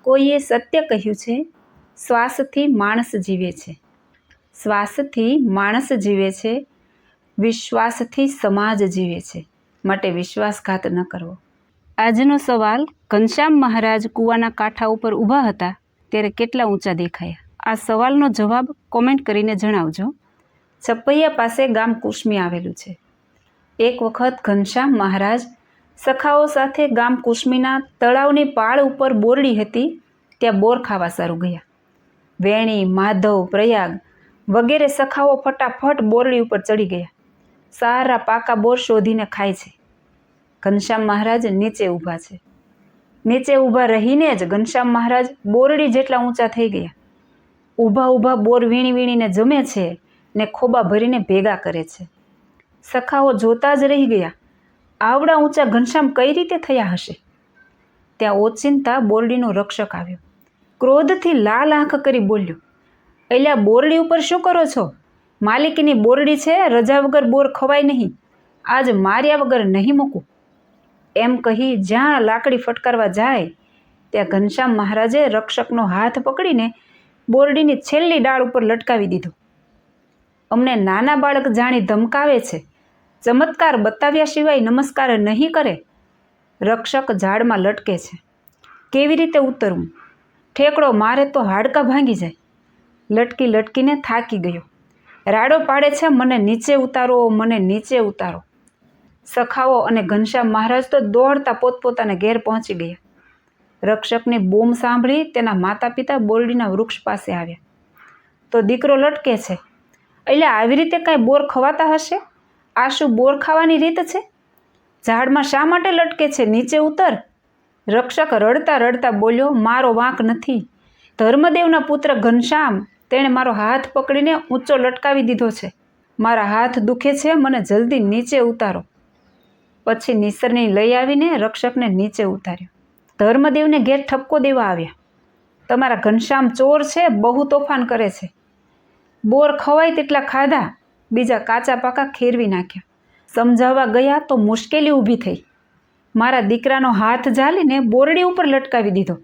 કોઈએ સત્ય કહ્યું છે, શ્વાસથી માણસ જીવે છે, શ્વાસથી માણસ જીવે છે, વિશ્વાસથી સમાજ જીવે છે, માટે વિશ્વાસઘાત ન કરવો. આજનો સવાલ, ઘનશ્યામ મહારાજ કૂવાના કાંઠા ઉપર ઊભા હતા ત્યારે કેટલા ઊંચા દેખાયા? આ સવાલનો જવાબ કોમેન્ટ કરીને જણાવજો. છપૈયા પાસે ગામ કુસમી આવેલું છે. એક વખત ઘનશ્યામ મહારાજ સખાઓ સાથે ગામ કુસમીના તળાવની પાળ ઉપર બોરડી હતી ત્યાં બોર ખાવા સારું ગયા. વેણી, માધવ, પ્રયાગ વગેરે સખાઓ ફટાફટ બોરડી ઉપર ચડી ગયા. સારા પાકા બોર શોધીને ખાય છે. ઘનશ્યામ મહારાજ નીચે ઊભા છે. નીચે ઊભા રહીને જ ઘનશ્યામ મહારાજ બોરડી જેટલા ઊંચા થઈ ગયા. ઊભા ઊભા બોર વીણી વીણીને જમે છે ને ખોબા ભરીને ભેગા કરે છે. સખાઓ જોતા જ રહી ગયા, આવડા ઊંચા ઘનશ્યામ કઈ રીતે થયા હશે? ત્યાં ઓચિંતા બોરડીનો રક્ષક આવ્યો. ક્રોધથી લાલ આંખ કરી બોલ્યો, અલ્યા બોરડી ઉપર શું કરો છો? માલિકીની બોરડી છે, રજા વગર બોર ખવાય નહીં. આજ માર્યા વગર નહીં મૂકું. એમ કહી જ્યાં લાકડી ફટકારવા જાય ત્યાં ઘનશ્યામ મહારાજે રક્ષકનો હાથ પકડીને બોરડીની છેલ્લી ડાળ ઉપર લટકાવી દીધો. અમને નાના બાળક જાણી ધમકાવે છે, ચમત્કાર બતાવ્યા સિવાય નમસ્કાર નહીં કરે. રક્ષક ઝાડમાં લટકે છે. કેવી રીતે ઉતરવું? ઠેકડો મારે તો હાડકાં ભાંગી જાય. લટકી લટકીને થાકી ગયો. રાડો પાડે છે, મને નીચે ઉતારો, મને નીચે ઉતારો. સખાઓ અને ઘનશ્યામ મહારાજ તો દોડતા પોતપોતાને ઘેર પહોંચી ગયા. રક્ષકની બૂમ સાંભળી તેના માતા પિતા બોરડીના વૃક્ષ પાસે આવ્યા તો દીકરો લટકે છે. એટલે આવી રીતે કાંઈ બોર ખવાતા હશે? આ શું બોર ખાવાની રીત છે? ઝાડમાં શા માટે લટકે છે? નીચે ઉતર. રક્ષક રડતા રડતા બોલ્યો, મારો વાંક નથી. ધર્મદેવના પુત્ર ઘનશ્યામ, તેણે મારો હાથ પકડીને ઊંચો લટકાવી દીધો છે. મારા હાથ દુખે છે, મને જલ્દી નીચે ઉતારો. પછી નિસરણી લઈ આવીને રક્ષકને નીચે ઉતાર્યો. ધર્મદેવને ઘેર ઠપકો દેવા આવ્યા, તમારા ઘનશ્યામ ચોર છે, બહુ તોફાન કરે છે. બોર ખવાય તેટલા ખાધા, બીજા કાચા પાકા ખેરવી નાખ્યા. સમજાવવા ગયા તો મુશ્કેલી ઊભી થઈ. મારા દીકરાનો હાથ ઝાલીને બોરડી ઉપર લટકાવી દીધો.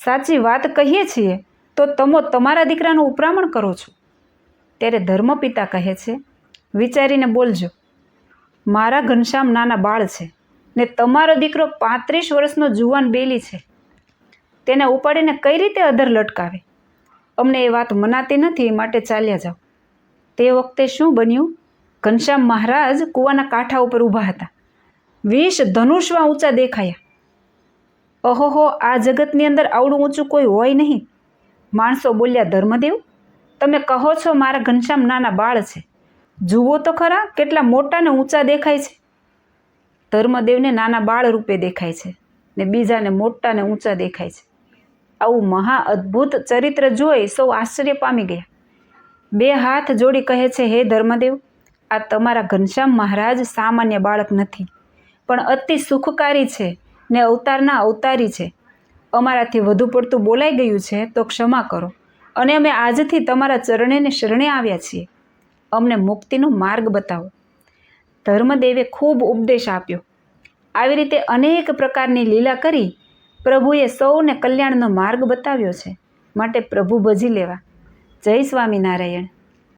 સાચી વાત કહીએ છીએ તો તમે તમારા દીકરાનું ઉપરામણ કરો છો. ત્યારે ધર્મપિતા કહે છે, વિચારીને બોલજો. મારા ઘનશ્યામ નાના બાળ છે ને તમારો દીકરો 35 વર્ષનો જુવાન બેલી છે. તેને ઉપાડીને કઈ રીતે અધર લટકાવે? અમને એ વાત મનાતી નથી, માટે ચાલ્યા જાઓ. તે વખતે શું બન્યું? ઘનશ્યામ મહારાજ કૂવાના કાંઠા ઉપર ઊભા હતા. 20 ધનુષવા ઊંચા દેખાયા. અહોહો, આ જગતની અંદર આવડું ઊંચું કોઈ હોય નહીં. માણસો બોલ્યા, ધર્મદેવ, તમે કહો છો મારા ઘનશ્યામ નાના બાળ છે, જુઓ તો ખરા કેટલા મોટા ને ઊંચા દેખાય છે. ધર્મદેવને નાના બાળ રૂપે દેખાય છે ને બીજાને મોટા ને ઊંચા દેખાય છે. આવું મહા અદ્ભુત ચરિત્ર જોઈ સૌ આશ્ચર્ય પામી ગયા. 2 હાથ જોડી કહે છે, હે ધર્મદેવ, આ તમારા ઘનશ્યામ મહારાજ સામાન્ય બાળક નથી, પણ અતિ સુખકારી છે ને અવતારના અવતારી છે. અમારાથી વધુ પડતું બોલાઈ ગયું છે તો ક્ષમા કરો, અને અમે આજથી તમારા ચરણે શરણે આવ્યા છીએ. અમને મુક્તિનો માર્ગ બતાવો. ધર્મદેવે ખૂબ ઉપદેશ આપ્યો. આવી રીતે અનેક પ્રકારની લીલા કરી પ્રભુએ સૌને કલ્યાણનો માર્ગ બતાવ્યો છે. માટે પ્રભુ ભજી લેવા. જય સ્વામિનારાયણ.